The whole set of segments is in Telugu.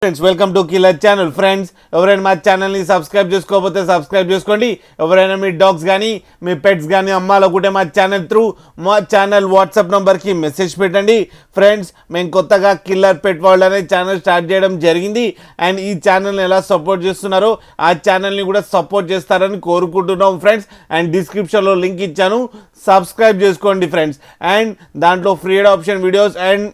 Friends welcome to killer channel. Friends ఎవరైనా మా ఛానల్ని సబ్స్క్రైబ్ చేసుకోకపోతే సబ్స్క్రైబ్ చేసుకోండి. ఎవరైనా మీ డాగ్స్ కానీ మీ పెట్స్ కానీ అమ్మాలనుకుంటే మా ఛానల్ వాట్సాప్ నెంబర్కి మెసేజ్ పెట్టండి. ఫ్రెండ్స్ మేము కొత్తగా కిల్లర్ పెట్ వరల్డ్ అనే ఛానల్ స్టార్ట్ చేయడం జరిగింది. అండ్ ఈ ఛానల్ని ఎలా సపోర్ట్ చేస్తున్నారో ఆ ఛానల్ని కూడా సపోర్ట్ చేస్తారని కోరుకుంటున్నాం ఫ్రెండ్స్. అండ్ డిస్క్రిప్షన్లో లింక్ ఇచ్చాను, సబ్స్క్రైబ్ చేసుకోండి ఫ్రెండ్స్. అండ్ దాంట్లో ఫ్రీ ఆప్షన్ వీడియోస్ అండ్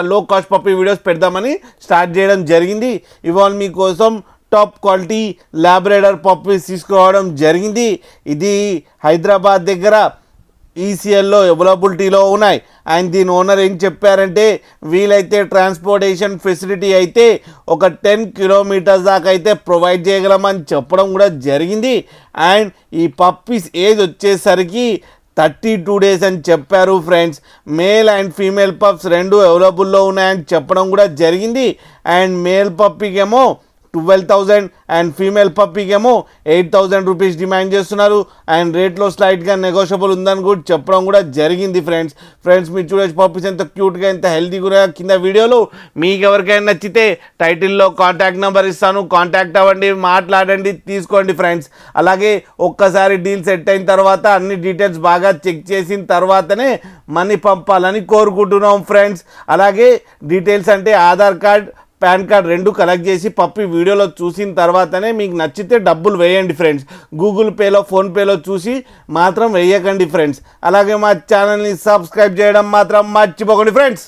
లో కాస్ట్ పప్పీ వీడియోస్ పెడదామని స్టార్ట్ చేయడం జరిగింది. ఇవాళ మీకోసం టాప్ క్వాలిటీ ల్యాబ్రేడర్ పప్పీస్ తీసుకురావడం జరిగింది. ఇది హైదరాబాద్ దగ్గర ఈసీఎల్లో అవైలబిలిటీలో ఉన్నాయి. అండ్ దీని ఓనర్ ఏం చెప్పారంటే వీలైతే ట్రాన్స్పోర్టేషన్ ఫెసిలిటీ అయితే ఒక 10 కిలోమీటర్స్ దాకా అయితే ప్రొవైడ్ చేయగలమని చెప్పడం కూడా జరిగింది. అండ్ ఈ పప్పీస్ ఏజ్ వచ్చేసరికి 32 డేస్ అని చెప్పారు friends. Male and female pups రెండు అవైలబుల్లో ఉన్నాయని చెప్పడం కూడా జరిగింది. అండ్ మేల్ పప్పీకేమో 12,000 అండ్ ఫీమేల్ పప్పీకేమో 8,000 రూపీస్ డిమాండ్ చేస్తున్నారు. అండ్ రేట్లో స్లైట్గా నెగోషియబుల్ ఉందని కూడా చెప్పడం కూడా జరిగింది ఫ్రెండ్స్ మీరు చూడొచ్చు పప్పీస్ ఎంత క్యూట్గా ఎంత హెల్తీగా కింద వీడియోలో. మీకు ఎవరికైనా నచ్చితే టైటిల్లో కాంటాక్ట్ నెంబర్ ఇస్తాను, కాంటాక్ట్ అవ్వండి, మాట్లాడండి, తీసుకోండి ఫ్రెండ్స్. అలాగే ఒక్కసారి డీల్ సెట్ అయిన తర్వాత అన్ని డీటెయిల్స్ బాగా చెక్ చేసిన తర్వాతనే మనీ పంపాలని కోరుకుంటున్నాం ఫ్రెండ్స్. అలాగే డీటెయిల్స్ అంటే ఆధార్ కార్డ్, పాన్ కార్డ్ రెండు కలెక్ట్ చేసి పప్పి వీడియోలో చూసిన తర్వాతనే మీకు నచ్చితే డబ్బులు వేయండి ఫ్రెండ్స్. గూగుల్ పేలో ఫోన్పేలో చూసి మాత్రం వేయకండి ఫ్రెండ్స్. అలాగే మా ఛానల్ని సబ్స్క్రైబ్ చేయడం మాత్రం మర్చిపోకండి ఫ్రెండ్స్.